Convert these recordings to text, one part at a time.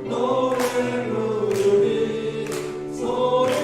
노래 부르리 소리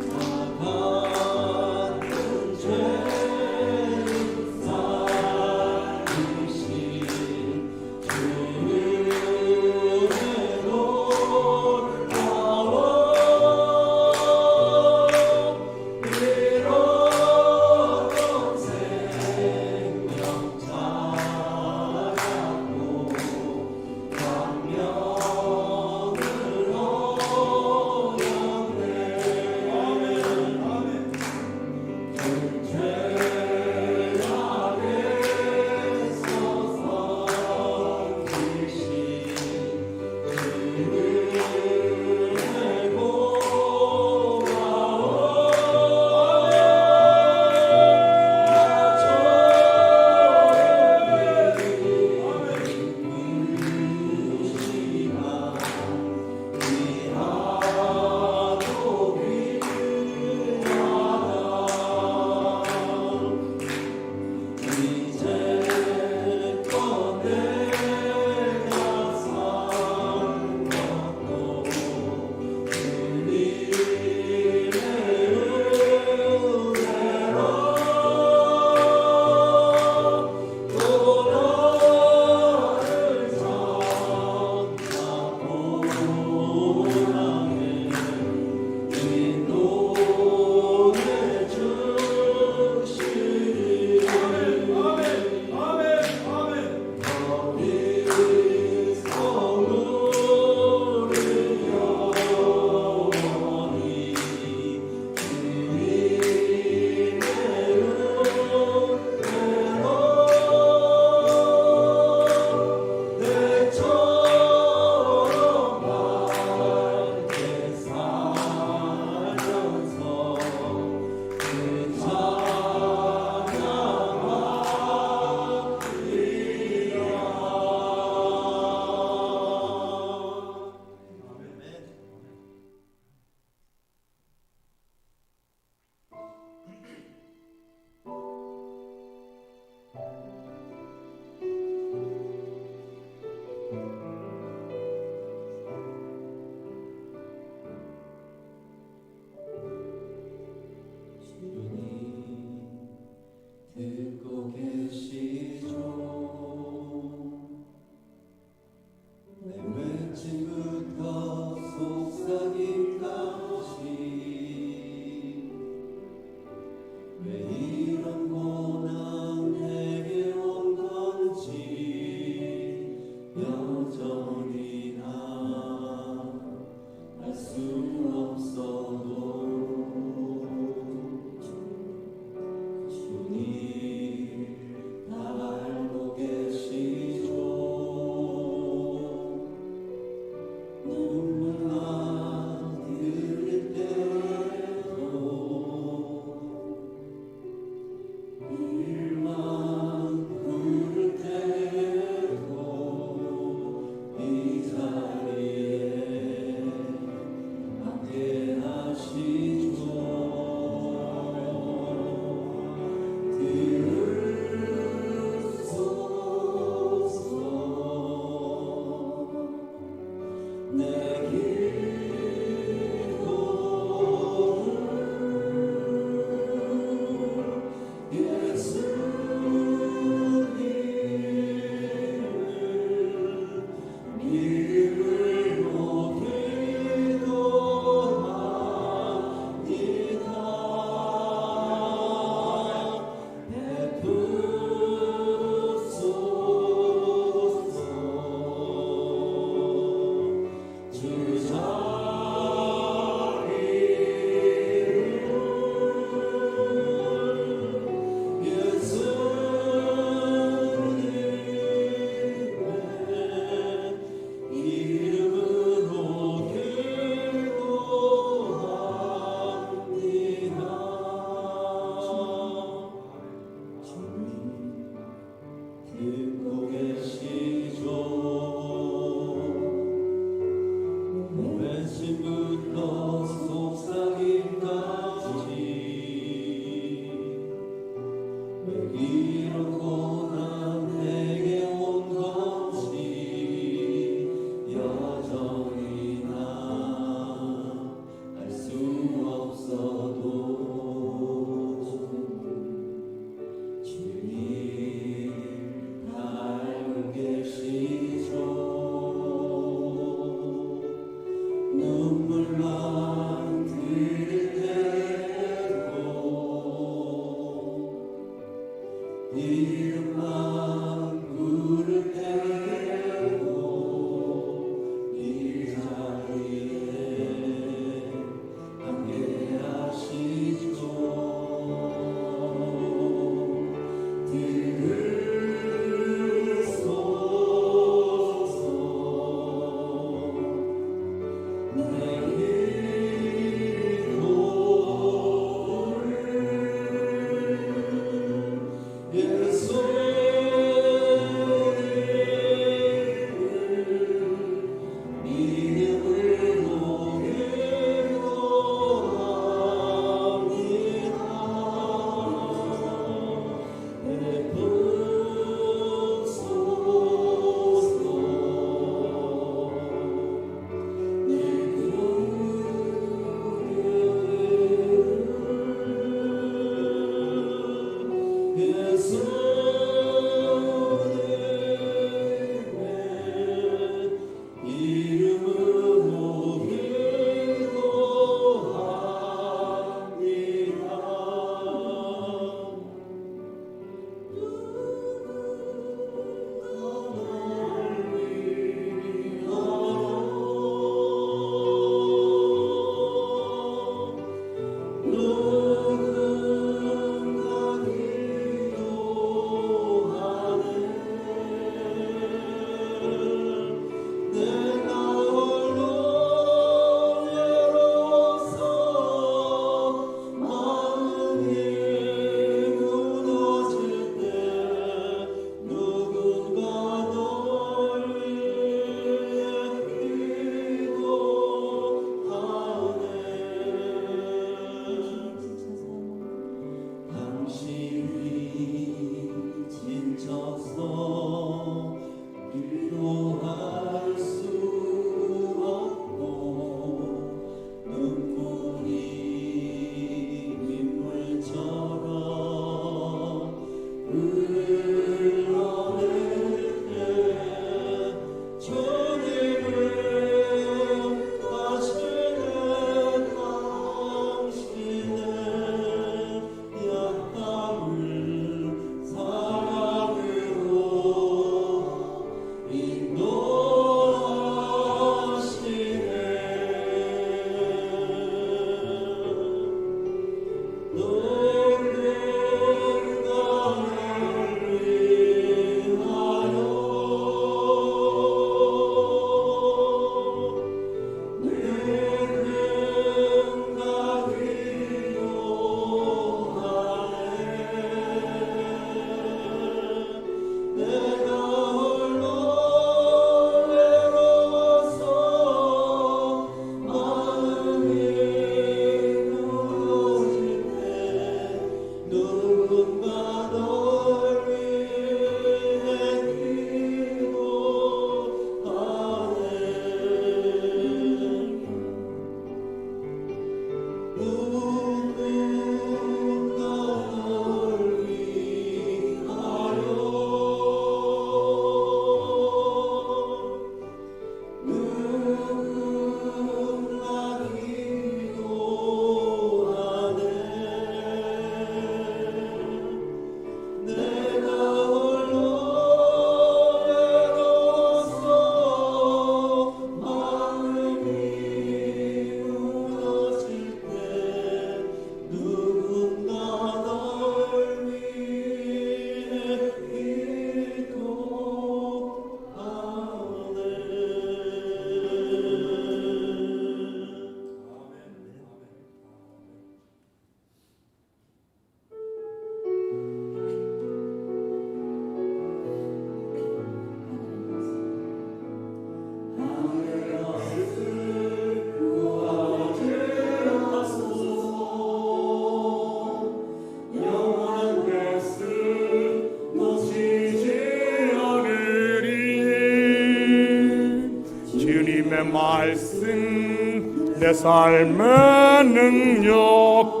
말씀 내 삶의 능력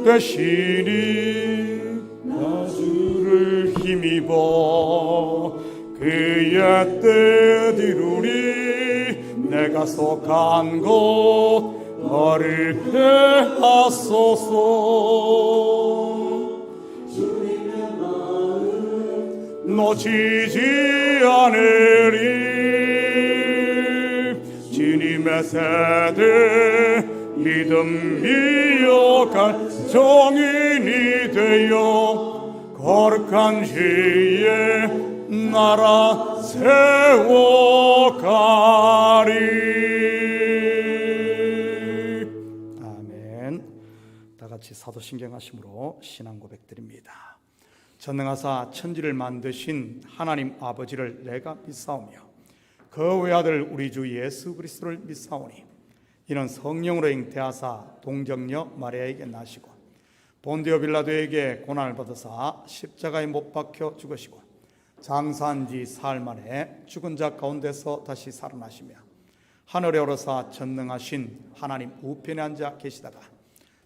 되시리. 나 주를 힘입어 그의 뜻 이루리. 내가 속한 곳 거룩해 하소서. 주님의 마음 놓치지 않으리. 주님의 세대 믿음 이어갈 정인이 되어 거룩한 지혜 나라 세워가리. 아멘. 다 같이 사도신경 하심으로 신앙 고백드립니다. 전능하사 천지를 만드신 하나님 아버지를 내가 믿사오며 그 외아들 우리 주 예수 그리스도를 믿사오니 이는 성령으로 잉태하사 동정녀 마리아에게 나시고 본디오 빌라도에게 고난을 받으사 십자가에 못 박혀 죽으시고 장사한 지 사흘 만에 죽은 자 가운데서 다시 살아나시며 하늘에 오르사 전능하신 하나님 우편에 앉아 계시다가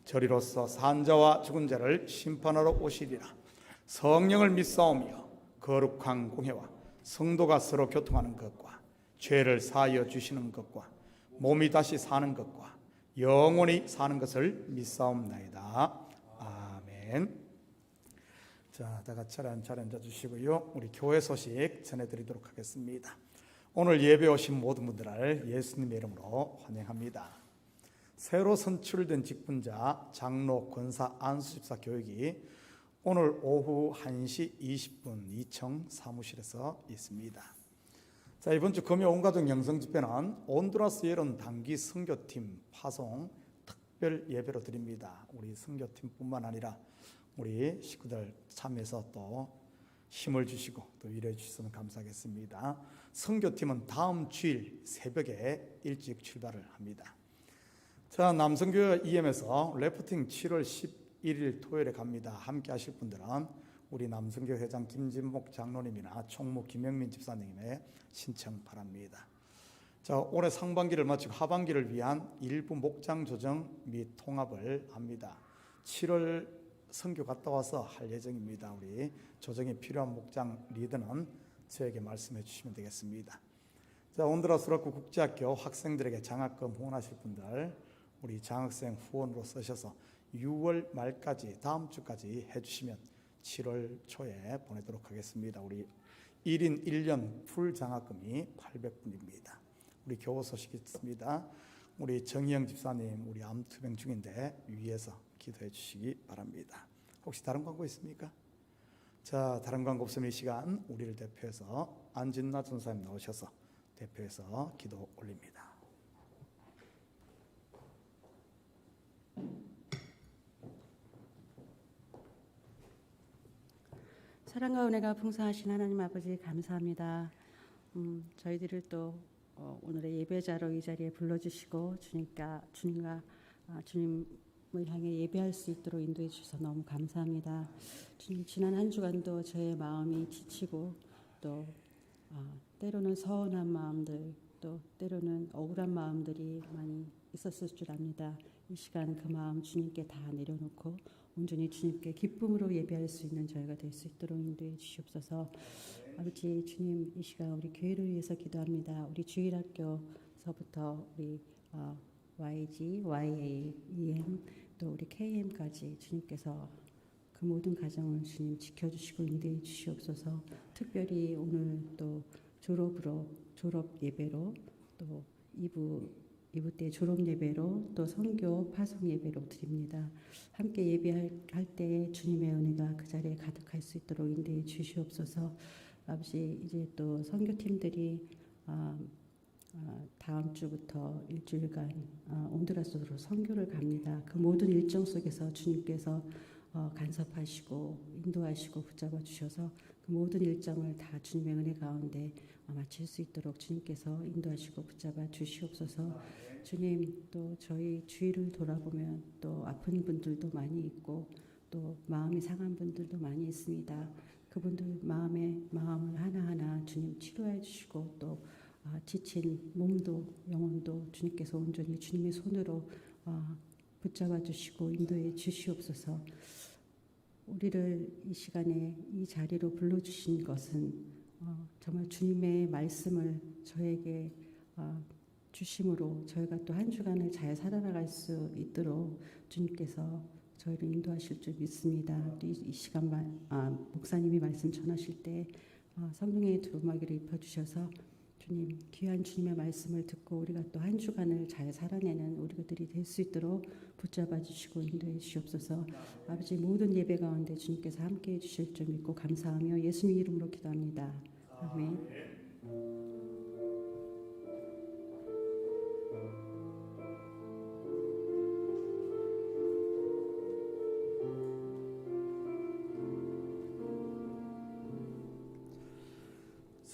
저리로서 산 자와 죽은 자를 심판하러 오시리라. 성령을 믿사오며 거룩한 공회와 성도가 서로 교통하는 것과 죄를 사하여 주시는 것과 몸이 다시 사는 것과 영원히 사는 것을 믿사옵나이다. 아멘. 자, 다 같이 잘 앉아 주시고요. 우리 교회 소식 전해드리도록 하겠습니다. 오늘 예배 오신 모든 분들을 예수님의 이름으로 환영합니다. 새로 선출된 직분자 장로 권사 안수집사 교육이 오늘 오후 1시 20분 2청 사무실에서 있습니다. 자, 이번 주 금요 온가족 영성집회는 온두라스 예론 단기 선교팀 파송 특별 예배로 드립니다. 우리 선교팀뿐만 아니라 우리 식구들 참여해서 또 힘을 주시고 또 위로해 주시면 감사하겠습니다. 선교팀은 다음 주일 새벽에 일찍 출발을 합니다. 자, 남성교회 EM에서 래프팅 7월 11일 토요일에 갑니다. 함께 하실 분들은 우리 남성교회 회장 김진목 장로님이나 총무 김영민 집사님의 신청 바랍니다. 자, 올해 상반기를 마치고 하반기를 위한 일부 목장 조정 및 통합을 합니다. 7월 선교 갔다 와서 할 예정입니다. 우리 조정이 필요한 목장 리더는 저에게 말씀해 주시면 되겠습니다. 자, 온두라스 로크 국제학교 학생들에게 장학금 후원하실 분들 우리 장학생 후원으로 쓰셔서 6월 말까지 다음 주까지 해주시면 7월 초에 보내도록 하겠습니다. 우리 1인 1년 풀 장학금이 800분입니다. 우리 교우 소식이 있습니다. 우리 정희영 집사님 우리 암투병 중인데 위에서 기도해 주시기 바랍니다. 혹시 다른 광고 있습니까? 자, 다른 광고 없으면 이 시간 우리를 대표해서 안진나 전사님 나오셔서 대표해서 기도 올립니다. 사랑과 은혜가 풍성하신 하나님 아버지 감사합니다. 저희들을 또 오늘의 예배자로 이 자리에 불러주시고 주님을 향해 예배할 수 있도록 인도해 주셔서 너무 감사합니다. 주님, 지난 한 주간도 저의 마음이 지치고 또 때로는 서운한 마음들 또 때로는 억울한 마음들이 많이 있었을 줄 압니다. 이 시간 그 마음 주님께 다 내려놓고 온전히 주님께 기쁨으로 예배할 수 있는 저희가 될 수 있도록 인도해 주시옵소서. 아버지 주님, 이 시간 우리 교회를 위해서 기도합니다. 우리 주일학교서부터 우리 YG, YA, EM 또 우리 KM까지 주님께서 그 모든 가정을 주님 지켜주시고 인도해 주시옵소서. 특별히 오늘 또 졸업 예배로 또 2부 때 졸업 예배로 또 선교 파송 예배로 드립니다. 함께 예배할 때 주님의 은혜가 그 자리에 가득할 수 있도록 인도해 주시옵소서. 아버지, 이제 또 선교팀들이 다음 주부터 일주일간 온두라스로 선교를 갑니다. 그 모든 일정 속에서 주님께서 간섭하시고 인도하시고 붙잡아 주셔서 그 모든 일정을 다 주님의 은혜 가운데 마칠 수 있도록 주님께서 인도하시고 붙잡아 주시옵소서. 주님, 또 저희 주위를 돌아보면 또 아픈 분들도 많이 있고 또 마음이 상한 분들도 많이 있습니다. 그분들 마음을 하나하나 주님 치료해 주시고 또 지친 몸도 영혼도 주님께서 온전히 주님의 손으로 붙잡아 주시고 인도해 주시옵소서. 우리를 이 시간에 이 자리로 불러주신 것은 정말 주님의 말씀을 저에게 주심으로 저희가 또 한 주간을 잘 살아나갈 수 있도록 주님께서 저희를 인도하실 줄 믿습니다. 이 시간만 목사님이 말씀 전하실 때 성령의 두루마기를 입혀주셔서 주님 귀한 주님의 말씀을 듣고 우리가 또 한 주간을 잘 살아내는 우리들이 될 수 있도록 붙잡아 주시고 인도해 주시옵소서. 아버지 모든 예배 가운데 주님께서 함께해 주실 줄 믿고 감사하며 예수님 이름으로 기도합니다. 아멘.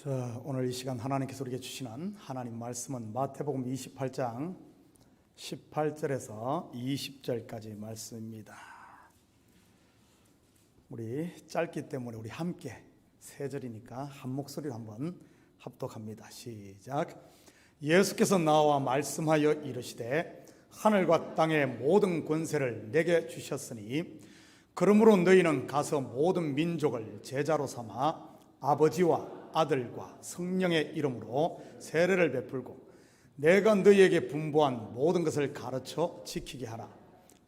자, 오늘 이 시간 하나님께서 우리에게 주시는 하나님 말씀은 마태복음 28장 18절에서 20절까지 말씀입니다. 우리 짧기 때문에 우리 함께 세 절이니까 한 목소리로 한번 합독합니다. 시작. 예수께서 나와 말씀하여 이르시되 하늘과 땅의 모든 권세를 내게 주셨으니 그러므로 너희는 가서 모든 민족을 제자로 삼아 아버지와 아들과 성령의 이름으로 세례를 베풀고 내가 너희에게 분부한 모든 것을 가르쳐 지키게 하라.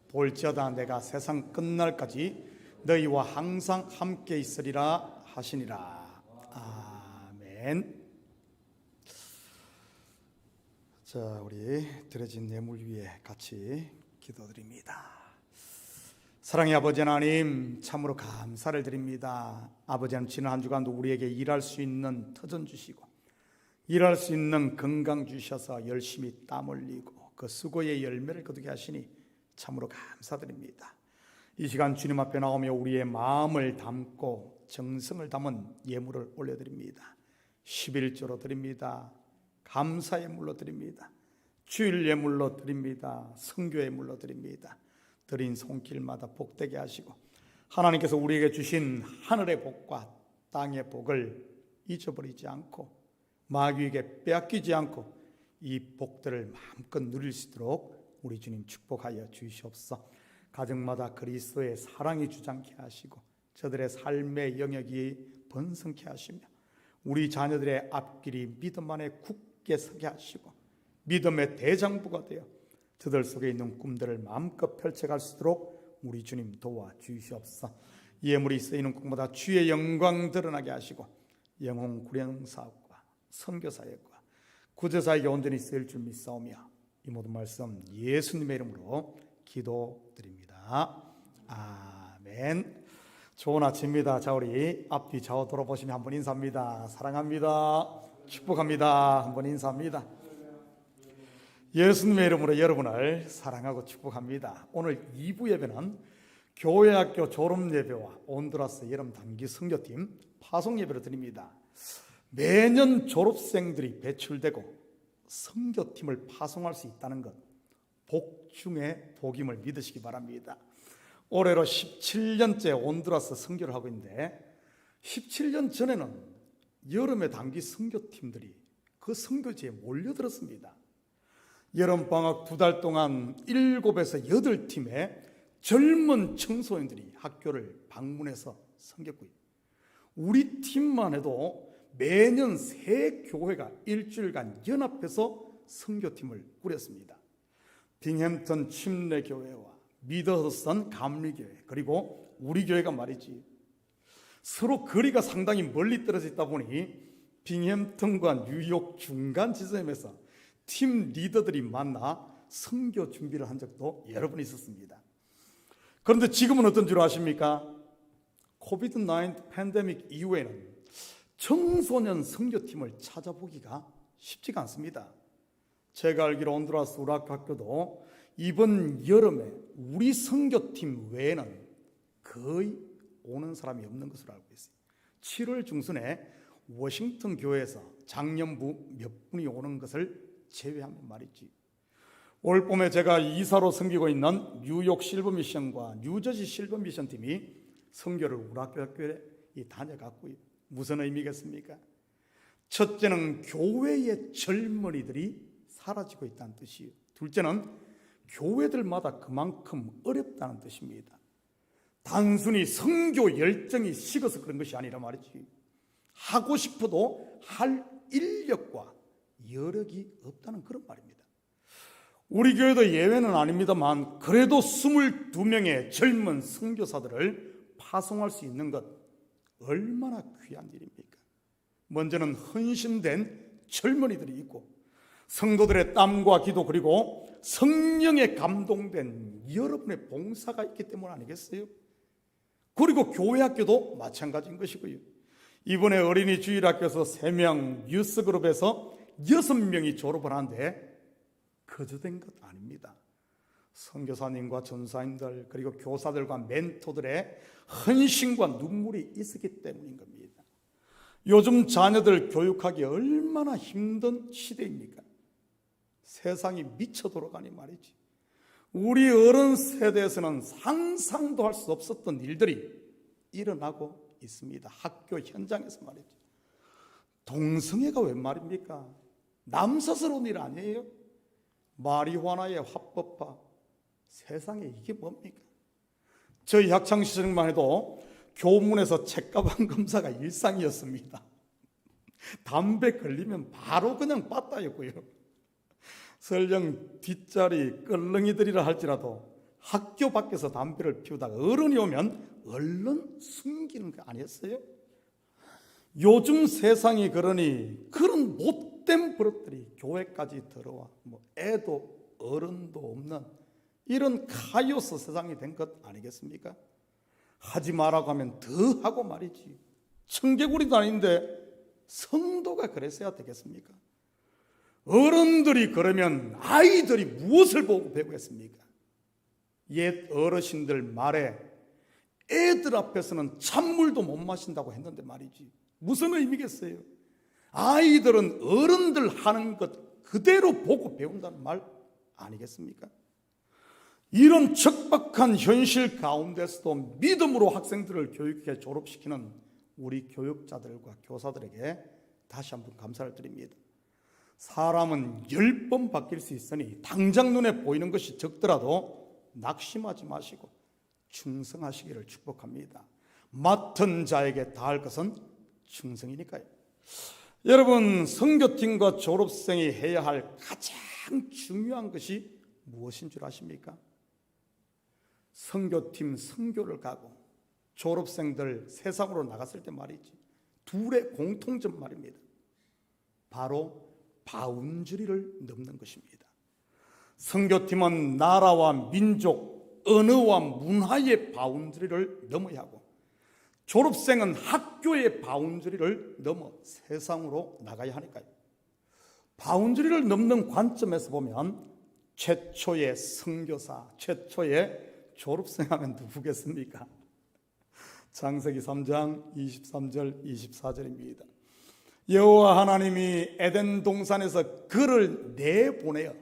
볼지어다 내가 세상 끝날까지 너희와 항상 함께 있으리라 하시니라. 아멘. 자, 우리 드려진 예물 위에 같이 기도드립니다. 사랑의 아버지 하나님, 참으로 감사를 드립니다. 아버지 하나님, 지난 한 주간도 우리에게 일할 수 있는 터전 주시고 일할 수 있는 건강 주셔서 열심히 땀 흘리고 그 수고의 열매를 거두게 하시니 참으로 감사드립니다. 이 시간 주님 앞에 나오며 우리의 마음을 담고 정성을 담은 예물을 올려드립니다. 11조로 드립니다. 감사의 물로 드립니다. 주일 예물로 드립니다. 선교 예물로 드립니다. 드린 손길마다 복되게 하시고 하나님께서 우리에게 주신 하늘의 복과 땅의 복을 잊어버리지 않고 마귀에게 빼앗기지 않고 이 복들을 마음껏 누릴 수 있도록 우리 주님 축복하여 주시옵소서. 가정마다 그리스도의 사랑이 주장케 하시고 저들의 삶의 영역이 번성케 하시며 우리 자녀들의 앞길이 믿음 안에 굳게 서게 하시고 믿음의 대장부가 되어 저들 속에 있는 꿈들을 마음껏 펼쳐갈 수 있도록 우리 주님 도와주시옵소서. 예물이 쓰이는 곳마다 주의 영광 드러나게 하시고 영혼 구령 사업과 선교 사역과 구제 사역에 온전히 쓰일 줄 믿사오며 이 모든 말씀 예수님의 이름으로 기도드립니다. 아멘. 좋은 아침입니다. 자, 우리 앞뒤 좌우 돌아보시며 한번 인사합니다. 사랑합니다. 축복합니다. 한번 인사합니다. 예수님의 이름으로 여러분을 사랑하고 축복합니다. 오늘 2부 예배는 교회학교 졸업예배와 온두라스 여름 단기 선교팀 파송예배를 드립니다. 매년 졸업생들이 배출되고 선교팀을 파송할 수 있다는 것, 복 중에 복임을 믿으시기 바랍니다. 올해로 17년째 온두라스 선교를 하고 있는데 17년 전에는 여름의 단기 선교팀들이 그 선교지에 몰려들었습니다. 여름방학 2달 동안 7에서 8팀의 젊은 청소년들이 학교를 방문해서 섬겼고요. 우리 팀만 해도 매년 3교회가 일주일간 연합해서 선교팀을 꾸렸습니다. 빙햄턴 침례교회와 미드허스턴 감리교회 그리고 우리 교회가 말이지 서로 거리가 상당히 멀리 떨어져 있다 보니 빙햄턴과 뉴욕 중간 지점에서 팀 리더들이 만나 선교 준비를 한 적도 여러 번 있었습니다. 그런데 지금은 어떤 줄 아십니까? 코비드-19 팬데믹 이후에는 청소년 선교팀을 찾아보기가 쉽지가 않습니다. 제가 알기로 온두라스 우라크 학교도 이번 여름에 우리 선교팀 외에는 거의 오는 사람이 없는 것으로 알고 있어요. 7월 중순에 워싱턴 교회에서 장년부 몇 분이 오는 것을 제외하면 말이지. 올 봄에 제가 이사로 섬기고 있는 뉴욕 실버미션과 뉴저지 실버미션 팀이 선교를 우라크 학교에 다녀갔고요. 무슨 의미겠습니까? 첫째는 교회의 젊은이들이 사라지고 있다는 뜻이에요. 둘째는 교회들마다 그만큼 어렵다는 뜻입니다. 단순히 선교 열정이 식어서 그런 것이 아니라 말이지. 하고 싶어도 할 인력과 여력이 없다는 그런 말입니다. 우리 교회도 예외는 아닙니다만 그래도 22명의 젊은 선교사들을 파송할 수 있는 것 얼마나 귀한 일입니까? 먼저는 헌신된 젊은이들이 있고 성도들의 땀과 기도 그리고 성령에 감동된 여러분의 봉사가 있기 때문 아니겠어요? 그리고 교회 학교도 마찬가지인 것이고요. 이번에 어린이 주일학교에서 3명, 유스그룹에서 6명이 졸업을 하는데 거저된 것 아닙니다. 선교사님과 전사님들 그리고 교사들과 멘토들의 헌신과 눈물이 있었기 때문인 겁니다. 요즘 자녀들 교육하기 얼마나 힘든 시대입니까? 세상이 미쳐 돌아가니 말이지. 우리 어른 세대에서는 상상도 할 수 없었던 일들이 일어나고 있습니다. 학교 현장에서 말이지. 동성애가 웬 말입니까? 남사스러운 일 아니에요? 마리화나의 합법화, 세상에 이게 뭡니까? 저희 학창시절만 해도 교문에서 책가방 검사가 일상이었습니다. 담배 걸리면 바로 그냥 빠따였고요. 설령 뒷자리 끌렁이들이라 할지라도 학교 밖에서 담배를 피우다가 어른이 오면 얼른 숨기는 거 아니었어요? 요즘 세상이 그러니 그런 못된 버릇들이 교회까지 들어와 애도 어른도 없는 이런 카오스 세상이 된 것 아니겠습니까? 하지 말라고 하면 더 하고 말이지. 청개구리도 아닌데 성도가 그랬어야 되겠습니까? 어른들이 그러면 아이들이 무엇을 보고 배우겠습니까? 옛 어르신들 말에 애들 앞에서는 찬물도 못 마신다고 했는데 말이지. 무슨 의미겠어요? 아이들은 어른들 하는 것 그대로 보고 배운다는 말 아니겠습니까? 이런 척박한 현실 가운데서도 믿음으로 학생들을 교육해 졸업시키는 우리 교육자들과 교사들에게 다시 한번 감사를 드립니다. 사람은 10번 바뀔 수 있으니 당장 눈에 보이는 것이 적더라도 낙심하지 마시고 충성하시기를 축복합니다. 맡은 자에게 다할 것은 충성이니까요. 여러분, 선교팀과 졸업생이 해야 할 가장 중요한 것이 무엇인 줄 아십니까? 선교팀 선교를 가고 졸업생들 세상으로 나갔을 때 말이지. 둘의 공통점 말입니다. 바로 바운저리를 넘는 것입니다. 선교팀은 나라와 민족, 언어와 문화의 바운저리를 넘어야 하고 졸업생은 학교의 바운저리를 넘어 세상으로 나가야 하니까요. 바운저리를 넘는 관점에서 보면 최초의 선교사, 최초의 졸업생 하면 누구겠습니까? 창세기 3장 23절 24절입니다. 여호와 하나님이 에덴 동산에서 그를 내보내어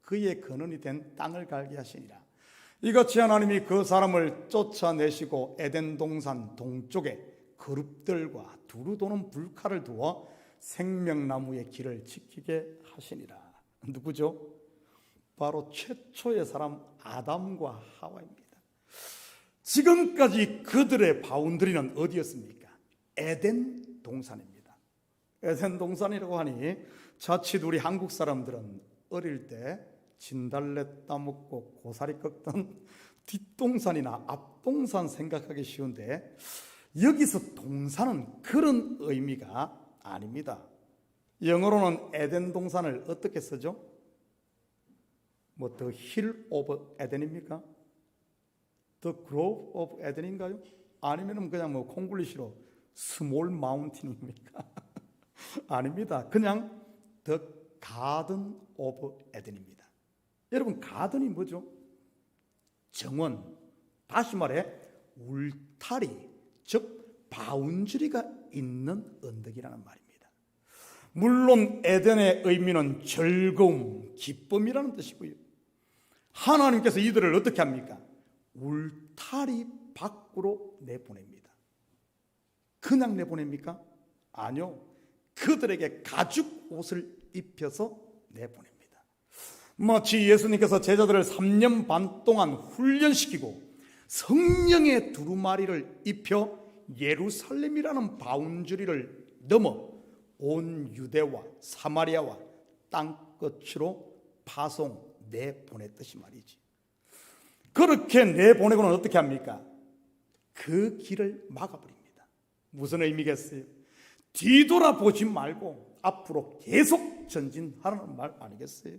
그의 근원이 된 땅을 갈게 하시니라. 이같이 하나님이 그 사람을 쫓아내시고 에덴 동산 동쪽에 그룹들과 두루 도는 불칼을 두어 생명나무의 길을 지키게 하시니라. 누구죠? 바로 최초의 사람 아담과 하와입니다. 지금까지 그들의 바운드리는 어디였습니까? 에덴 동산입니다. 에덴 동산이라고 하니 자칫 우리 한국 사람들은 어릴 때 진달래 따먹고 고사리 꺾던 뒷동산이나 앞동산 생각하기 쉬운데 여기서 동산은 그런 의미가 아닙니다. 영어로는 에덴 동산을 어떻게 쓰죠? The Hill of Eden입니까? The Grove of Eden인가요? 아니면 그냥 콩글리시로 Small Mountain입니까? 아닙니다. 그냥 The Garden of Eden입니다. 여러분, 가든이 뭐죠? 정원, 다시 말해 울타리, 즉 바운저리가 있는 언덕이라는 말입니다. 물론 에덴의 의미는 즐거움, 기쁨이라는 뜻이고요. 하나님께서 이들을 어떻게 합니까? 울타리 밖으로 내보냅니다. 그냥 내보냅니까? 아니요. 그들에게 가죽 옷을 입혀서 내보냅니다. 마치 예수님께서 제자들을 3년 반 동안 훈련시키고 성령의 두루마리를 입혀 예루살렘이라는 바운저리를 넘어 온 유대와 사마리아와 땅끝으로 파송 내보냈듯이 말이지. 그렇게 내보내고는 어떻게 합니까? 그 길을 막아버립니다. 무슨 의미겠어요? 뒤돌아보지 말고 앞으로 계속 전진하라는 말 아니겠어요?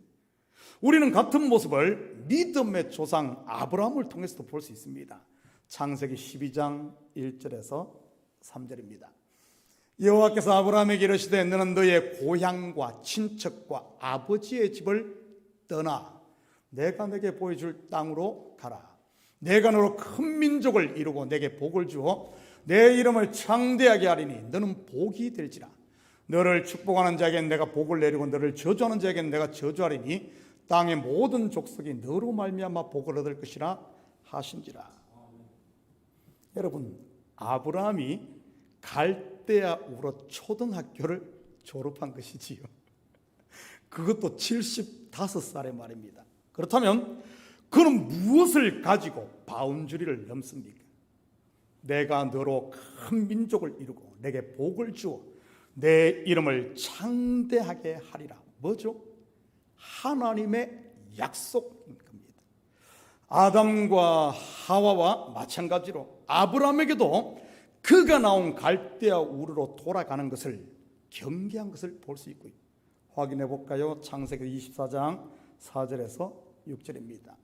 우리는 같은 모습을 믿음의 조상 아브라함을 통해서도 볼 수 있습니다. 창세기 12장 1절에서 3절입니다. 여호와께서 아브라함에게 이르시되 너는 너의 고향과 친척과 아버지의 집을 떠나 내가 내게 보여줄 땅으로 가라. 내가 너로 큰 민족을 이루고 내게 복을 주어 내 이름을 창대하게 하리니 너는 복이 될지라. 너를 축복하는 자에겐 내가 복을 내리고 너를 저주하는 자에겐 내가 저주하리니 땅의 모든 족속이 너로 말미암아 복을 얻을 것이라 하신지라. 여러분, 아브라함이 갈대아 우르 초등학교를 졸업한 것이지요. 그것도 75살의 말입니다. 그렇다면 그는 무엇을 가지고 바운주리를 넘습니까? 내가 너로 큰 민족을 이루고 내게 복을 주어 내 이름을 창대하게 하리라. 뭐죠? 하나님의 약속인 겁니다. 아담과 하와와 마찬가지로 아브라함에게도 그가 나온 갈대아 우르로 돌아가는 것을 경계한 것을 볼 수 있고요. 확인해 볼까요? 창세기 24장 4절에서 6절입니다.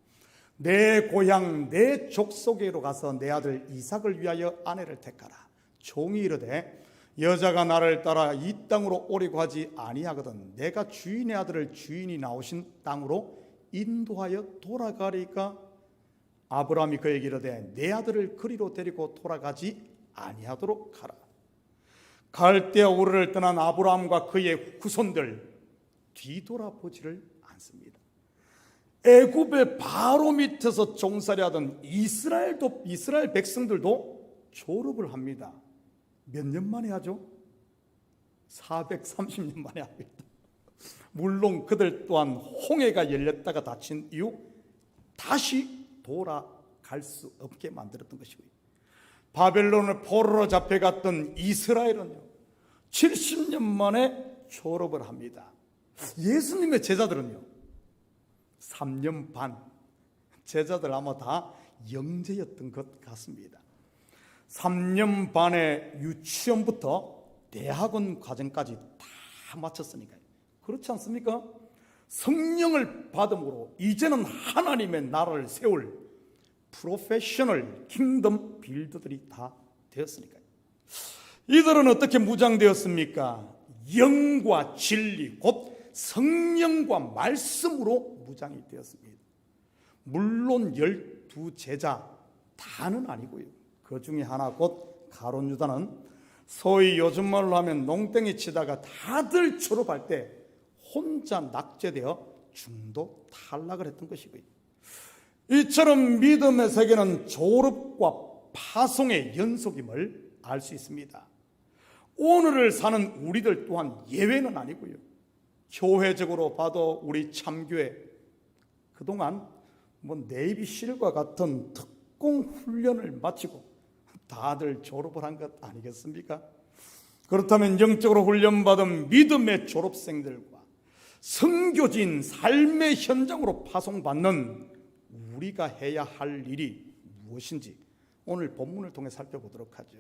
내 고향 내 족속에로 가서 내 아들 이삭을 위하여 아내를 택하라. 종이 이르되 여자가 나를 따라 이 땅으로 오려고 하지 아니하거든 내가 주인의 아들을 주인이 나오신 땅으로 인도하여 돌아가리까. 아브라함이 그에게 이르되 내 아들을 그리로 데리고 돌아가지 아니하도록 하라. 갈대아 우르를 떠난 아브라함과 그의 후손들 뒤돌아보지를 않습니다. 애굽의 바로 밑에서 종살이하던 이스라엘 백성들도 졸업을 합니다. 몇 년 만에 하죠? 430년 만에 합니다. 물론 그들 또한 홍해가 열렸다가 닫힌 이후 다시 돌아갈 수 없게 만들었던 것이고요. 바벨론을 포로로 잡혀갔던 이스라엘은요 70년 만에 졸업을 합니다. 예수님의 제자들은요 3년 반. 제자들 아마 다 영재였던 것 같습니다. 3년 반의 유치원부터 대학원 과정까지 다 마쳤으니까요. 그렇지 않습니까? 성령을 받음으로 이제는 하나님의 나라를 세울 프로페셔널 킹덤 빌더들이 다 되었으니까요. 이들은 어떻게 무장되었습니까? 영과 진리 곧 성령과 말씀으로 무장이 되었습니다. 물론 12제자 다는 아니고요. 그 중에 하나 곧 가룟 유다는 소위 요즘 말로 하면 농땡이 치다가 다들 졸업할 때 혼자 낙제되어 중도 탈락을 했던 것이고요. 이처럼 믿음의 세계는 졸업과 파송의 연속임을 알 수 있습니다. 오늘을 사는 우리들 또한 예외는 아니고요. 교회적으로 봐도 우리 참교회 그동안 네이비실과 같은 특공 훈련을 마치고 다들 졸업을 한 것 아니겠습니까? 그렇다면 영적으로 훈련받은 믿음의 졸업생들과 선교진 삶의 현장으로 파송받는 우리가 해야 할 일이 무엇인지 오늘 본문을 통해 살펴보도록 하죠.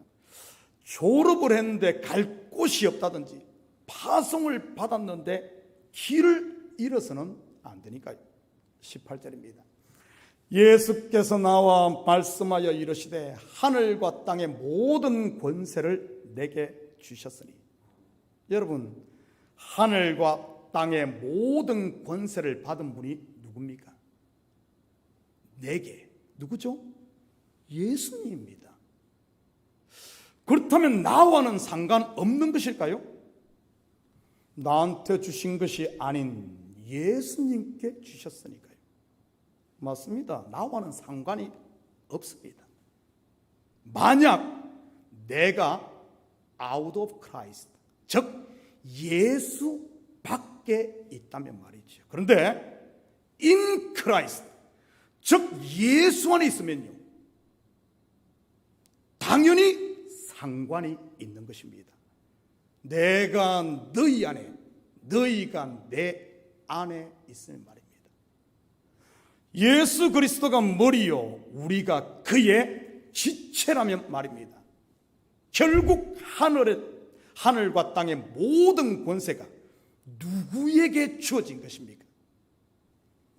졸업을 했는데 갈 곳이 없다든지 파송을 받았는데 길을 잃어서는 안 되니까요. 18절입니다. 예수께서 나와 말씀하여 이르시되 하늘과 땅의 모든 권세를 내게 주셨으니. 여러분, 하늘과 땅의 모든 권세를 받은 분이 누굽니까? 내게. 누구죠? 예수님입니다. 그렇다면 나와는 상관없는 것일까요? 나한테 주신 것이 아닌 예수님께 주셨으니까요. 맞습니다. 나와는 상관이 없습니다. 만약 내가 out of Christ, 즉 예수 밖에 있다면 말이죠. 그런데 in Christ, 즉 예수 안에 있으면요 당연히 상관이 있는 것입니다. 내가 너희 안에, 너희가 내 안에 있을 말입니다. 예수 그리스도가 머리요 우리가 그의 지체라면 말입니다. 결국 하늘과 땅의 모든 권세가 누구에게 주어진 것입니까?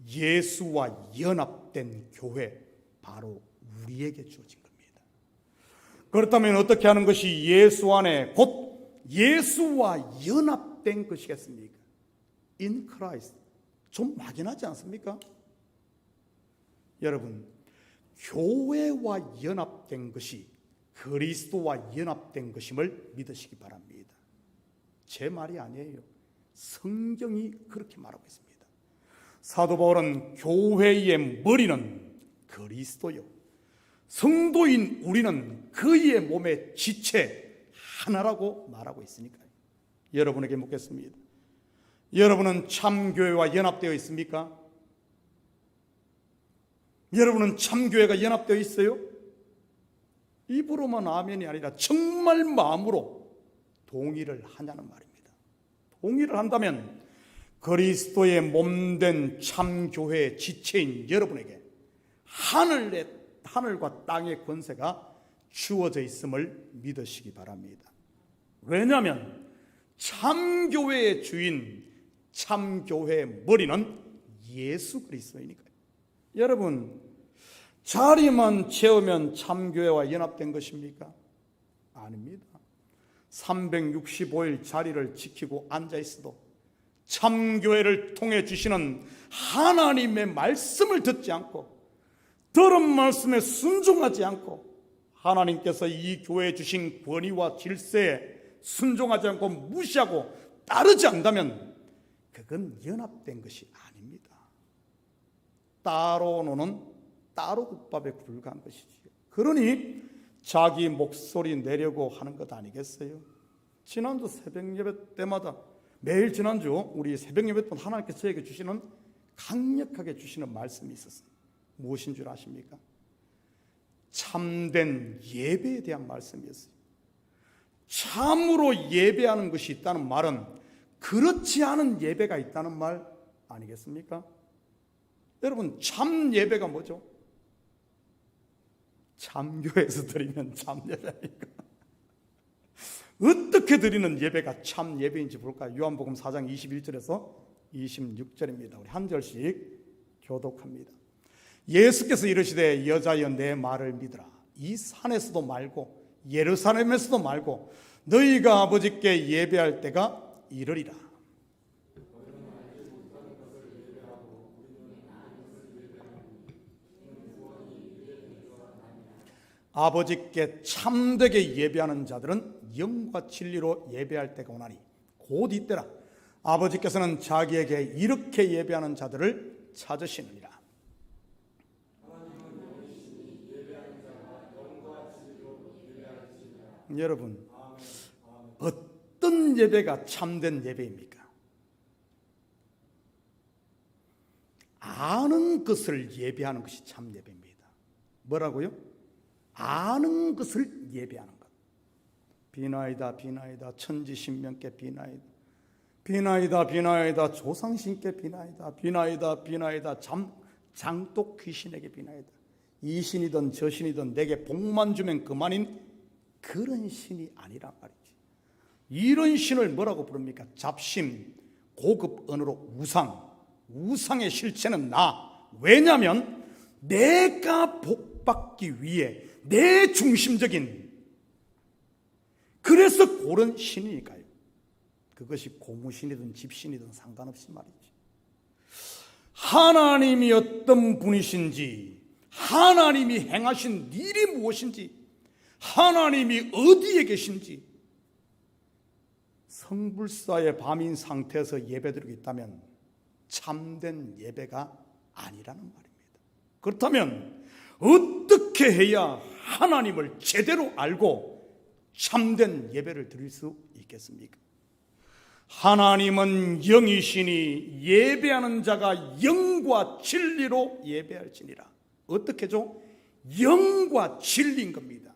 예수와 연합된 교회, 바로 우리에게 주어진 겁니다. 그렇다면 어떻게 하는 것이 예수 안에 곧 예수와 연합된 것이겠습니까? In Christ. 좀 막연하지 않습니까? 여러분, 교회와 연합된 것이 그리스도와 연합된 것임을 믿으시기 바랍니다. 제 말이 아니에요. 성경이 그렇게 말하고 있습니다. 사도 바울은 교회의 머리는 그리스도요, 성도인 우리는 그의 몸의 지체 하나라고 말하고 있으니까요. 여러분에게 묻겠습니다. 여러분은 참교회와 연합되어 있습니까? 여러분은 참교회가 연합되어 있어요? 입으로만 아멘이 아니라 정말 마음으로 동의를 하냐는 말입니다. 동의를 한다면 그리스도의 몸된 참교회의 지체인 여러분에게 하늘과 땅의 권세가 주어져 있음을 믿으시기 바랍니다. 왜냐하면 참교회의 주인, 참교회의 머리는 예수 그리스도이니까요. 여러분, 자리만 채우면 참교회와 연합된 것입니까? 아닙니다. 365일 자리를 지키고 앉아있어도 참교회를 통해 주시는 하나님의 말씀을 듣지 않고 들은 말씀에 순종하지 않고 하나님께서 이 교회에 주신 권위와 질서에 순종하지 않고 무시하고 따르지 않는다면 그건 연합된 것이 아닙니다. 따로 노는 따로 국밥에 불과한 것이지요. 그러니 자기 목소리 내려고 하는 것 아니겠어요? 지난주 새벽 예배 때마다 매일 지난주 우리 새벽 예배 때 하나님께서 저에게 주시는 강력하게 주시는 말씀이 있었어요. 무엇인 줄 아십니까? 참된 예배에 대한 말씀이었어요. 참으로 예배하는 것이 있다는 말은 그렇지 않은 예배가 있다는 말 아니겠습니까? 여러분, 참 예배가 뭐죠? 참교회에서 드리면 참 예배입니까? 어떻게 드리는 예배가 참 예배인지 볼까요? 요한복음 4장 21절에서 26절입니다. 우리 한 절씩 교독합니다. 예수께서 이르시되 여자여 내 말을 믿으라. 이 산에서도 말고 예루살렘에서도 말고 너희가 아버지께 예배할 때가 이르리라. 아버지께 참되게 예배하는 자들은 영과 진리로 예배할 때가 오나니 곧 이때라. 아버지께서는 자기에게 이렇게 예배하는 자들을 찾으시느니라. 여러분, 어떤 예배가 참된 예배입니까? 아는 것을 예배하는 것이 참 예배입니다. 뭐라고요? 아는 것을 예배하는 것. 비나이다 비나이다 천지신명께 비나이다 비나이다 비나이다 조상신께 비나이다 비나이다 비나이다 장독 귀신에게 비나이다. 이 신이든 저 신이든 내게 복만 주면 그만인 그런 신이 아니란 말이지. 이런 신을 뭐라고 부릅니까? 잡심, 고급 언어로 우상의 실체는 나. 왜냐하면 내가 복받기 위해 내 중심적인, 그래서 그런 신이니까요. 그것이 고무신이든 집신이든 상관없이 말이지. 하나님이 어떤 분이신지, 하나님이 행하신 일이 무엇인지, 하나님이 어디에 계신지 성불사의 밤인 상태에서 예배드리고 있다면 참된 예배가 아니라는 말입니다. 그렇다면 어떻게 해야 하나님을 제대로 알고 참된 예배를 드릴 수 있겠습니까? 하나님은 영이시니 예배하는 자가 영과 진리로 예배할지니라. 어떻게죠? 영과 진리인 겁니다.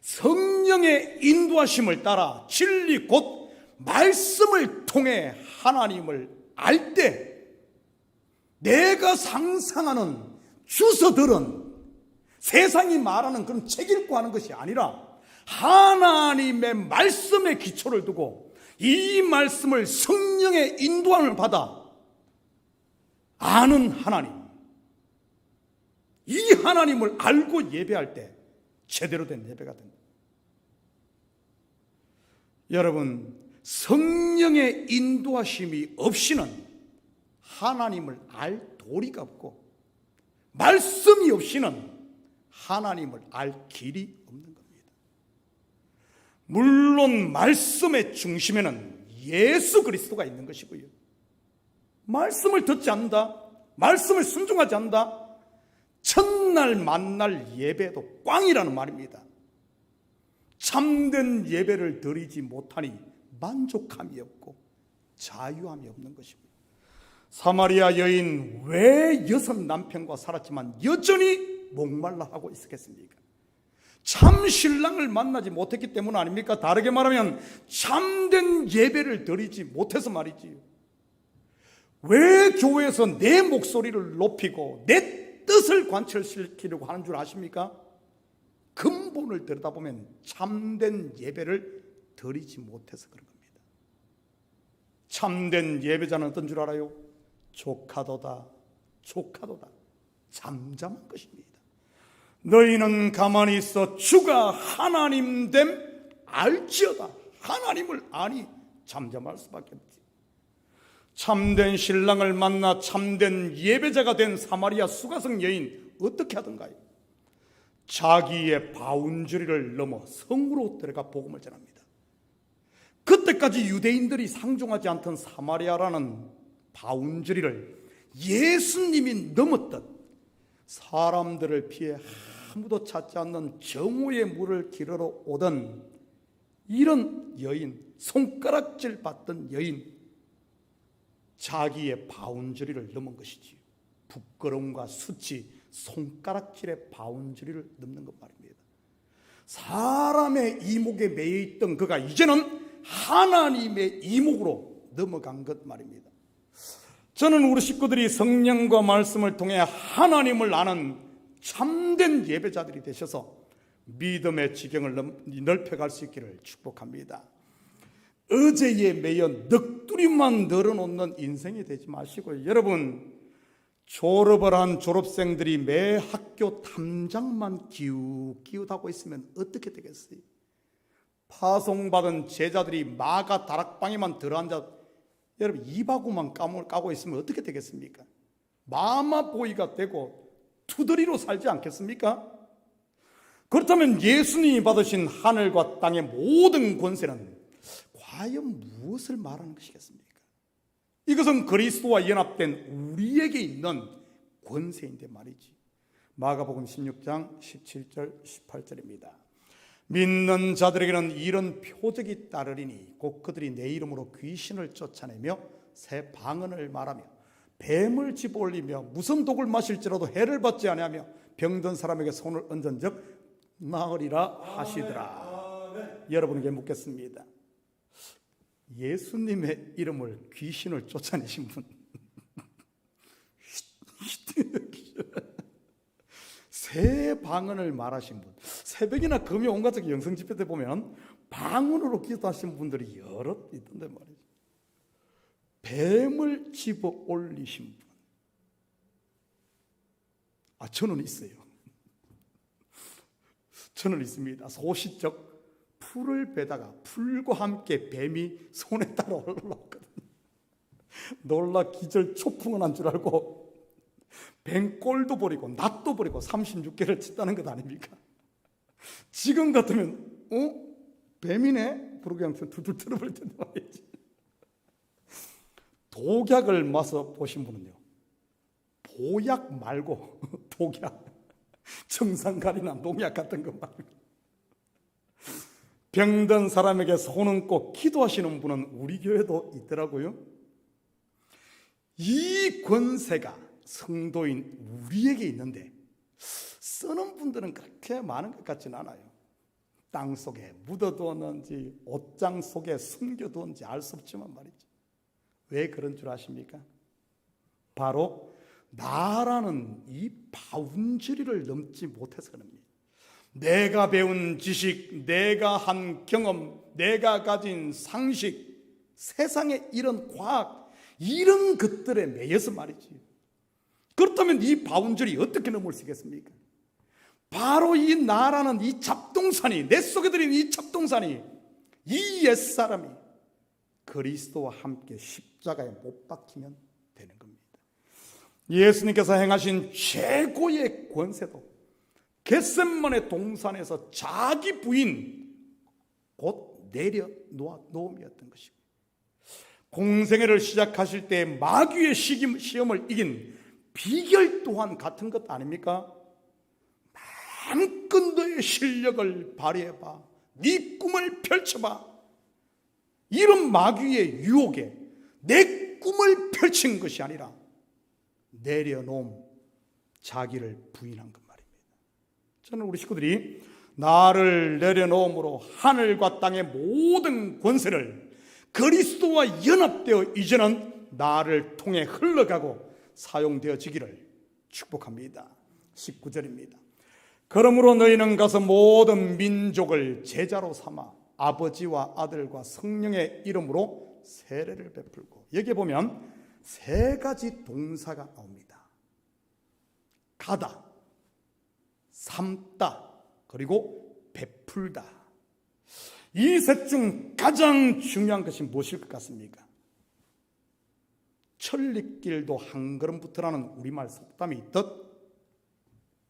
성령의 인도하심을 따라 진리 곧 말씀을 통해 하나님을 알 때 내가 상상하는 주서들은 세상이 말하는 그런 책 읽고 하는 것이 아니라 하나님의 말씀에 기초를 두고 이 말씀을 성령의 인도함을 받아 아는 하나님, 이 하나님을 알고 예배할 때 제대로 된 예배가 됩니다. 여러분, 성령의 인도하심이 없이는 하나님을 알 도리가 없고, 말씀이 없이는 하나님을 알 길이 없는 겁니다. 물론 말씀의 중심에는 예수 그리스도가 있는 것이고요, 말씀을 듣지 않는다, 말씀을 순종하지 않는다, 첫날 만날 예배도 꽝이라는 말입니다. 참된 예배를 드리지 못하니 만족함이 없고 자유함이 없는 것이고요. 사마리아 여인 왜 6 남편과 살았지만 여전히 목말라 하고 있었겠습니까? 참 신랑을 만나지 못했기 때문 아닙니까? 다르게 말하면 참된 예배를 드리지 못해서 말이지요. 왜 교회에서 내 목소리를 높이고 내 뜻을 관철시키려고 하는 줄 아십니까? 근본을 들여다보면 참된 예배를 드리지 못해서 그런 겁니다. 참된 예배자는 어떤 줄 알아요? 조카도다, 조카도다, 잠잠한 것입니다. 너희는 가만히 있어 주가 하나님 됨 알지어다. 하나님을 아니 잠잠할 수밖에 없지. 참된 신랑을 만나 참된 예배자가 된 사마리아 수가성 여인 어떻게 하던가요? 자기의 바운저리를 넘어 성으로 들어가 복음을 전합니다. 그때까지 유대인들이 상종하지 않던 사마리아라는 바운저리를 예수님이 넘었듯 사람들을 피해 아무도 찾지 않는 정오의 물을 길으러 오던 이런 여인, 손가락질 받던 여인, 자기의 바운저리를 넘은 것이지요. 부끄러움과 수치, 손가락질의 바운저리를 넘는 것 말입니다. 사람의 이목에 매여 있던 그가 이제는 하나님의 이목으로 넘어간 것 말입니다. 저는 우리 식구들이 성령과 말씀을 통해 하나님을 아는 참된 예배자들이 되셔서 믿음의 지경을 넓혀갈 수 있기를 축복합니다. 어제에 매여 넋두리만 늘어놓는 인생이 되지 마시고요. 여러분, 졸업을 한 졸업생들이 매 학교 탐장만 기웃기웃하고 있으면 어떻게 되겠어요? 파송받은 제자들이 마가 다락방에만 들어앉아 여러분 이바구만 까고 있으면 어떻게 되겠습니까? 마마보이가 되고 투덜이로 살지 않겠습니까? 그렇다면 예수님이 받으신 하늘과 땅의 모든 권세는 과연 무엇을 말하는 것이겠습니까? 이것은 그리스도와 연합된 우리에게 있는 권세인데 말이지. 마가복음 16장 17절 18절입니다. 믿는 자들에게는 이런 표적이 따르리니 곧 그들이 내 이름으로 귀신을 쫓아내며 새 방언을 말하며 뱀을 집어올리며 무슨 독을 마실지라도 해를 받지 아니하며 병든 사람에게 손을 얹은 적 나으리라 하시더라. 여러분에게 묻겠습니다. 예수님의 이름을 귀신을 쫓아내신 분, 새 방언을 말하신 분, 새벽이나 금요 온가족 영성 집회 때 보면 방언으로 기도하신 분들이 여럿 있던데 말이죠. 뱀을 집어 올리신 분, 저는 있어요. 저는 있습니다. 소시적 풀을 베다가 풀과 함께 뱀이 손에 따라 올라왔거든요. 놀라 기절 초풍은 한 줄 알고 뱀꼴도 버리고 낫도 버리고 36개를 쳤다는 것 아닙니까? 지금 같으면 뱀이네? 부르게 하면 둘둘 틀어버릴 텐데 말이지. 독약을 마셔 보신 분은요, 보약 말고 독약, 정상가리나 농약 같은 거 말입니다. 병든 사람에게 손 얹고 기도하시는 분은 우리 교회도 있더라고요. 이 권세가 성도인 우리에게 있는데 쓰는 분들은 그렇게 많은 것 같지는 않아요. 땅 속에 묻어두었는지 옷장 속에 숨겨두었는지 알 수 없지만 말이죠. 왜 그런 줄 아십니까? 바로 나라는 이 바운저리를 넘지 못해서 그럽니다. 내가 배운 지식, 내가 한 경험, 내가 가진 상식, 세상의 이런 과학, 이런 것들에 매여서 말이지. 그렇다면 이 바운저리 어떻게 넘을 수 있겠습니까? 바로 이 나라는 이 잡동사니, 내 속에 들인 이 잡동사니, 이 옛사람이 그리스도와 함께 십자가에 못 박히면 되는 겁니다. 예수님께서 행하신 최고의 권세도 겟세마네 동산에서 자기 부인 곧 내려놓음이었던 것이고, 공생애를 시작하실 때 마귀의 시험을 이긴 비결 또한 같은 것 아닙니까? 마음껏 너의 실력을 발휘해봐, 네 꿈을 펼쳐봐. 이런 마귀의 유혹에 내 꿈을 펼친 것이 아니라 내려놓음, 자기를 부인한 것 말입니다. 저는 우리 식구들이 나를 내려놓음으로 하늘과 땅의 모든 권세를 그리스도와 연합되어 이제는 나를 통해 흘러가고 사용되어지기를 축복합니다. 19절입니다. 그러므로 너희는 가서 모든 민족을 제자로 삼아 아버지와 아들과 성령의 이름으로 세례를 베풀고, 여기 보면 세 가지 동사가 나옵니다. 가다, 삼다, 그리고 베풀다. 이 셋 중 가장 중요한 것이 무엇일 것 같습니까? 천리길도 한 걸음부터라는 우리말 속담이 있듯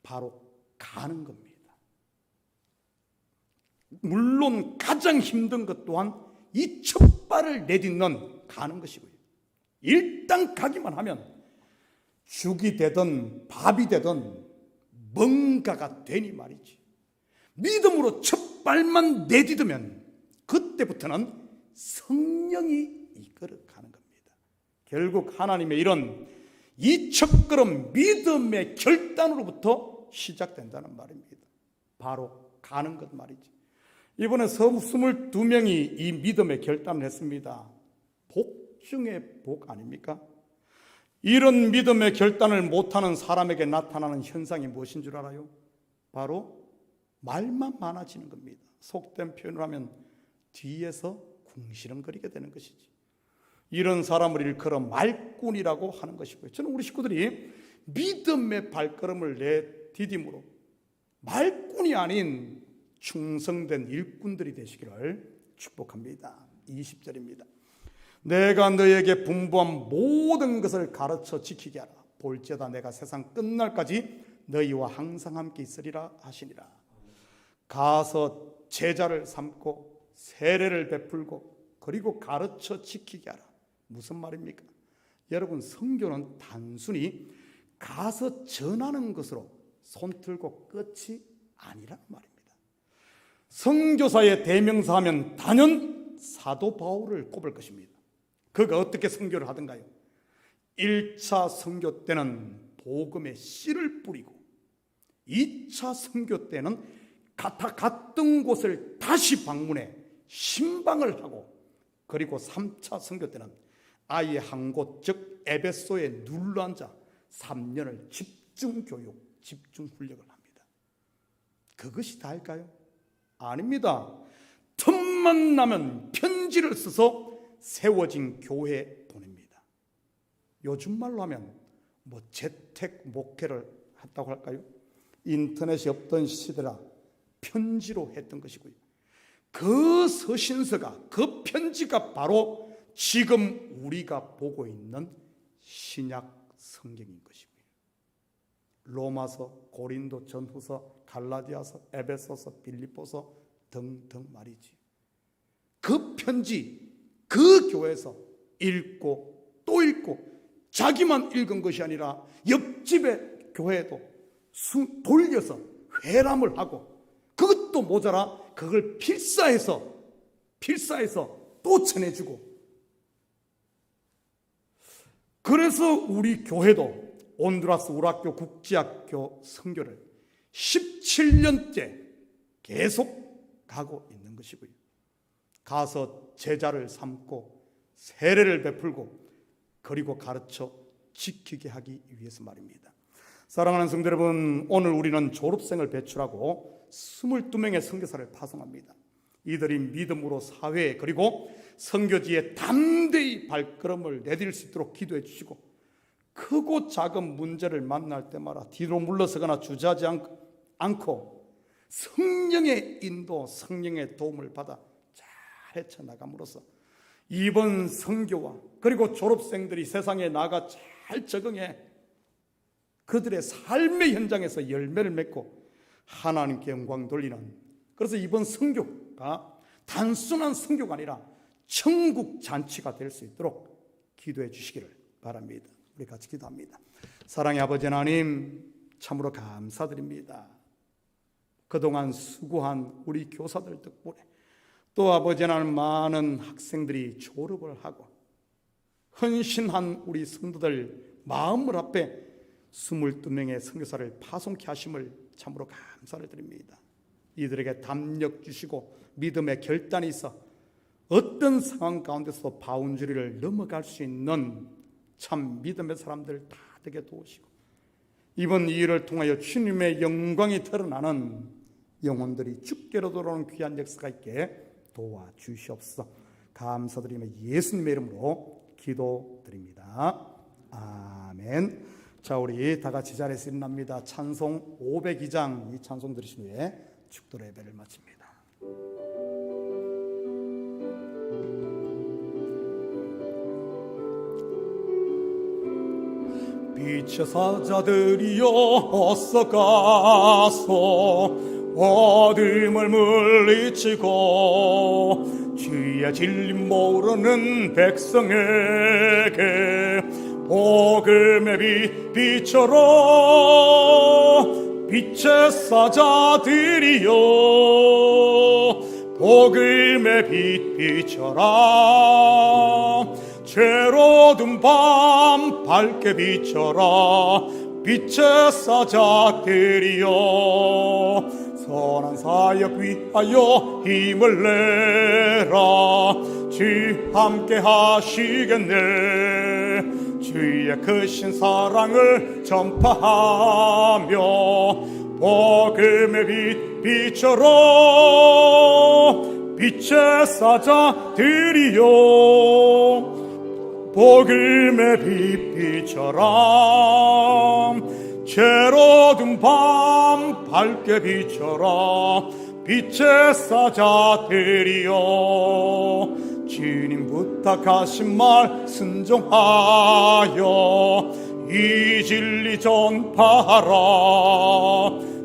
바로 가는 겁니다. 물론 가장 힘든 것 또한 이 첫 발을 내딛는 가는 것이고요. 일단 가기만 하면 죽이 되든 밥이 되든 뭔가가 되니 말이지. 믿음으로 첫 발만 내딛으면 그때부터는 성령이 이끌어가는 겁니다. 결국 하나님의 이런 이 첫걸음 믿음의 결단으로부터 시작된다는 말입니다. 바로 가는 것 말이지. 이번에 22명이 이 믿음의 결단을 했습니다. 복 중에 복 아닙니까? 이런 믿음의 결단을 못하는 사람에게 나타나는 현상이 무엇인 줄 알아요? 바로 말만 많아지는 겁니다. 속된 표현을 하면 뒤에서 궁시렁거리게 되는 것이지. 이런 사람을 일컬어 말꾼이라고 하는 것이고요. 저는 우리 식구들이 믿음의 발걸음을 내디딤으로 말꾼이 아닌 충성된 일꾼들이 되시기를 축복합니다. 20절입니다. 내가 너에게 분부한 모든 것을 가르쳐 지키게 하라. 볼지어다 내가 세상 끝날까지 너희와 항상 함께 있으리라 하시니라. 가서 제자를 삼고 세례를 베풀고 그리고 가르쳐 지키게 하라. 무슨 말입니까? 여러분, 선교는 단순히 가서 전하는 것으로 손틀고 끝이 아니란 말입니다. 선교사의 대명사 하면 단연 사도 바울을 꼽을 것입니다. 그가 어떻게 선교를 하던가요? 1차 선교 때는 복음의 씨를 뿌리고 2차 선교 때는 갔던 곳을 다시 방문해 신방을 하고, 그리고 3차 선교 때는 아예 한 곳, 즉 에베소에 눌러앉아 3년을 집중 교육, 집중 훈련을 합니다. 그것이 다일까요? 아닙니다. 틈만 나면 편지를 써서 세워진 교회에 보냅니다. 요즘 말로 하면 재택 목회를 했다고 할까요? 인터넷이 없던 시대라 편지로 했던 것이고요. 그 서신서가, 그 편지가 바로 지금 우리가 보고 있는 신약 성경인 것이고요. 로마서, 고린도 전후서, 갈라디아서, 에베소서, 빌립보서 등등 말이지. 그 편지, 그 교회에서 읽고 또 읽고, 자기만 읽은 것이 아니라 옆집의 교회에도 돌려서 회람을 하고, 그것도 모자라 그걸 필사해서 또 전해주고. 그래서 우리 교회도 온두라스 우락교 국제학교 선교를 17년째 계속 가고 있는 것이고요. 가서 제자를 삼고 세례를 베풀고 그리고 가르쳐 지키게 하기 위해서 말입니다. 사랑하는 성도 여러분, 오늘 우리는 졸업생을 배출하고 22명의 선교사를 파송합니다. 이들이 믿음으로 사회에 그리고 선교지에 담대히 발걸음을 내딜 수 있도록 기도해 주시고, 크고 작은 문제를 만날 때마다 뒤로 물러서거나 주저하지 않고 성령의 인도, 성령의 도움을 받아 잘 헤쳐나감으로써 이번 선교와 그리고 졸업생들이 세상에 나가 잘 적응해 그들의 삶의 현장에서 열매를 맺고 하나님께 영광 돌리는, 그래서 이번 선교가 단순한 선교가 아니라 천국 잔치가 될 수 있도록 기도해 주시기를 바랍니다. 우리 같이 기도합니다. 사랑의 아버지 하나님, 참으로 감사드립니다. 그동안 수고한 우리 교사들 덕분에 또 아버지 하나님, 많은 학생들이 졸업을 하고 헌신한 우리 성도들 마음을 앞에 22명의 선교사를 파송케 하심을 참으로 감사를 드립니다. 이들에게 담력 주시고 믿음의 결단이 있어 어떤 상황 가운데서 바운저리를 넘어갈 수 있는 참 믿음의 사람들 다 되게 도우시고, 이번 이 일을 통하여 주님의 영광이 드러나는 영혼들이 주께로 돌아오는 귀한 역사가 있게 도와주시옵소서. 감사드리며 예수님의 이름으로 기도드립니다. 아멘. 자, 우리 다 같이 자리에서 일어납니다. 찬송 502장, 이 찬송 들으신 후에 축도 예배를 마칩니다. 빛의 사자들이여 어서 가서 어둠을 물리치고 주의 진리 모르는 백성에게 복음의 빛 비춰라. 빛의 사자들이여 복음의 빛 비춰라. 죄로든 밤 밝게 비춰라. 빛의 사자들이여 선한 사역 위하여 힘을 내라. 주 함께 하시겠네. 주의 크신 사랑을 전파하며 복음의 빛 비춰라. 빛의 사자들이여 복음의 빛 비춰라. 죄로든 밤 밝게 비춰라. 빛의 사자들이여 주님 부탁하신 말 순종하여 이 진리 전파하라.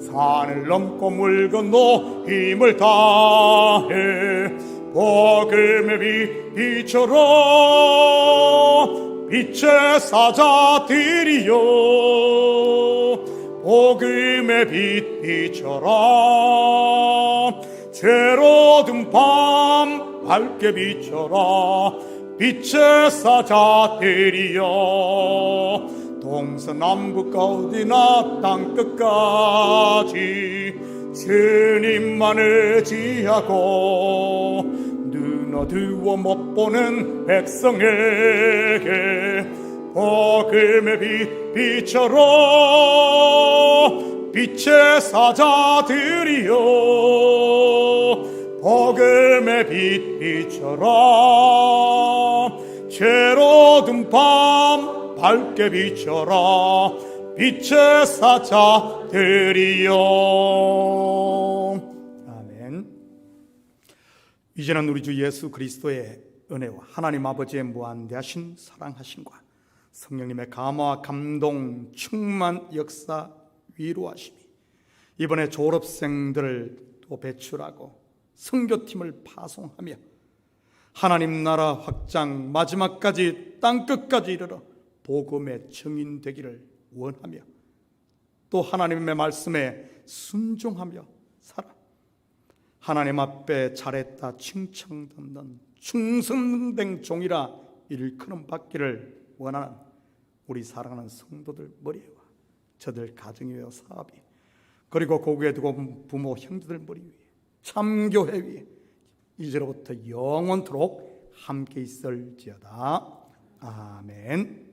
산을 넘고 물 건너 힘을 다해 복음의 빛 비춰라. 빛의 사자들이여 복음의 빛 비춰라. 죄로든 밤 밝게 비춰라. 빛의 사자들이여 동서남북 어디나 땅끝까지 주님만 의지하고 눈 어두워 못 보는 백성에게 복음의 빛 비춰라. 빛의 사자들이여 복음의 빛 비춰라. 죄로든 밤 밝게 비춰라. 빛의 사자들이여. 아멘. 이제는 우리 주 예수 그리스도의 은혜와 하나님 아버지의 무한대하신 사랑하심과 성령님의 감화와 감동 충만 역사 위로하심이 이번에 졸업생들을 또 배출하고 선교팀을 파송하며 하나님 나라 확장 마지막까지 땅끝까지 이르러 복음의 증인되기를 원하며 또 하나님의 말씀에 순종하며 살아 하나님 앞에 잘했다 칭찬받는 충성된 종이라 일컬음 받기를 원하는 우리 사랑하는 성도들 머리와 저들 가정이와 사업이 그리고 고국에 두고 부모 형제들 머리 위에 참교회 위에 이제로부터 영원토록 함께 있을지어다. 아멘.